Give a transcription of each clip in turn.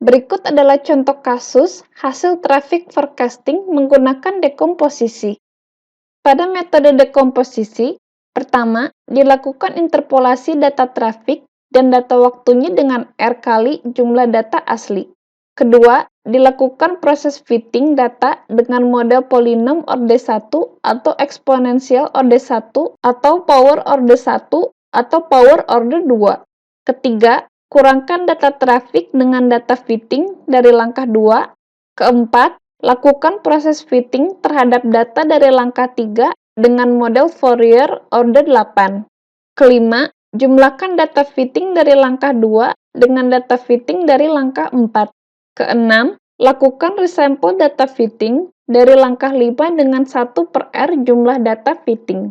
Berikut adalah contoh kasus hasil traffic forecasting menggunakan dekomposisi. Pada metode dekomposisi, pertama, dilakukan interpolasi data traffic dan data waktunya dengan R kali jumlah data asli. Kedua, dilakukan proses fitting data dengan model polinom orde 1 atau eksponensial orde 1 atau power orde 1 atau power orde 2. Ketiga, kurangkan data traffic dengan data fitting dari langkah 2. Keempat, lakukan proses fitting terhadap data dari langkah 3 dengan model Fourier orde 8. Kelima, jumlahkan data fitting dari langkah 2 dengan data fitting dari langkah 4. Keenam, lakukan resample data fitting dari langkah 5 dengan 1/R jumlah data fitting.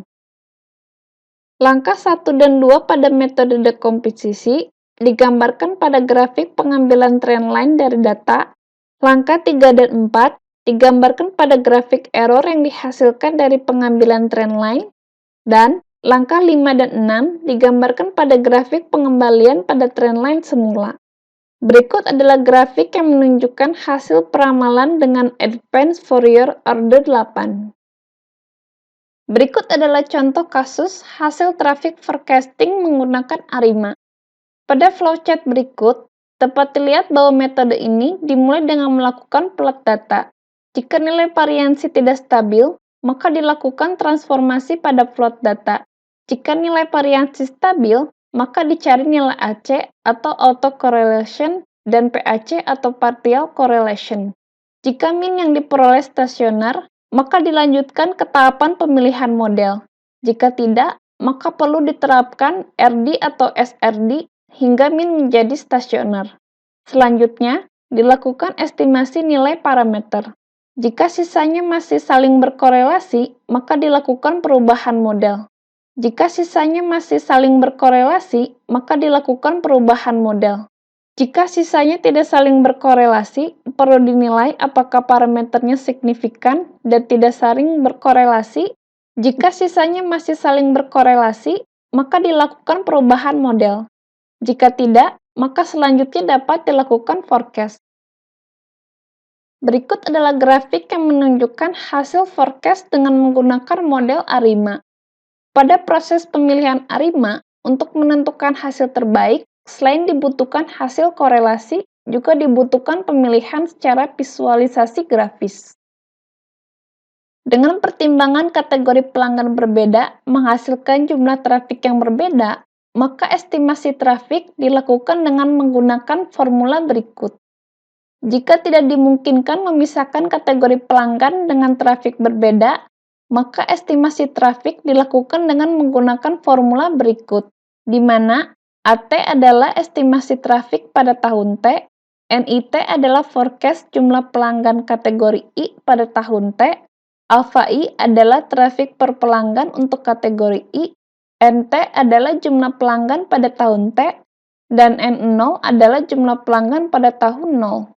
Langkah 1 dan 2 pada metode dekomposisi digambarkan pada grafik pengambilan trendline dari data. Langkah 3 dan 4 digambarkan pada grafik error yang dihasilkan dari pengambilan trendline. Dan langkah 5 dan 6 digambarkan pada grafik pengembalian pada trendline semula. Berikut adalah grafik yang menunjukkan hasil peramalan dengan Advanced Fourier orde 8. Berikut adalah contoh kasus hasil traffic forecasting menggunakan ARIMA. Pada flowchart berikut, dapat dilihat bahwa metode ini dimulai dengan melakukan plot data. Jika nilai variansi tidak stabil, maka dilakukan transformasi pada plot data. Jika nilai variansi stabil, maka dicari nilai AC atau autocorrelation dan PAC atau partial correlation. Jika min yang diperoleh stasioner, maka dilanjutkan ke tahapan pemilihan model. Jika tidak, maka perlu diterapkan RD atau SRD hingga min menjadi stasioner. Selanjutnya, dilakukan estimasi nilai parameter. Jika sisanya masih saling berkorelasi, maka dilakukan perubahan model. Jika sisanya masih saling berkorelasi, maka dilakukan perubahan model. Jika sisanya tidak saling berkorelasi, perlu dinilai apakah parameternya signifikan dan tidak saling berkorelasi. Jika sisanya masih saling berkorelasi, maka dilakukan perubahan model. Jika tidak, maka selanjutnya dapat dilakukan forecast. Berikut adalah grafik yang menunjukkan hasil forecast dengan menggunakan model ARIMA. Pada proses pemilihan ARIMA, untuk menentukan hasil terbaik, selain dibutuhkan hasil korelasi, juga dibutuhkan pemilihan secara visualisasi grafis. Dengan pertimbangan kategori pelanggan berbeda menghasilkan jumlah trafik yang berbeda, maka estimasi trafik dilakukan dengan menggunakan formula berikut. Jika tidak dimungkinkan memisahkan kategori pelanggan dengan trafik berbeda, maka estimasi trafik dilakukan dengan menggunakan formula berikut, di mana AT adalah estimasi trafik pada tahun T, NIT adalah forecast jumlah pelanggan kategori I pada tahun T, alpha I adalah trafik per pelanggan untuk kategori I, NT adalah jumlah pelanggan pada tahun T, dan N0 adalah jumlah pelanggan pada tahun 0.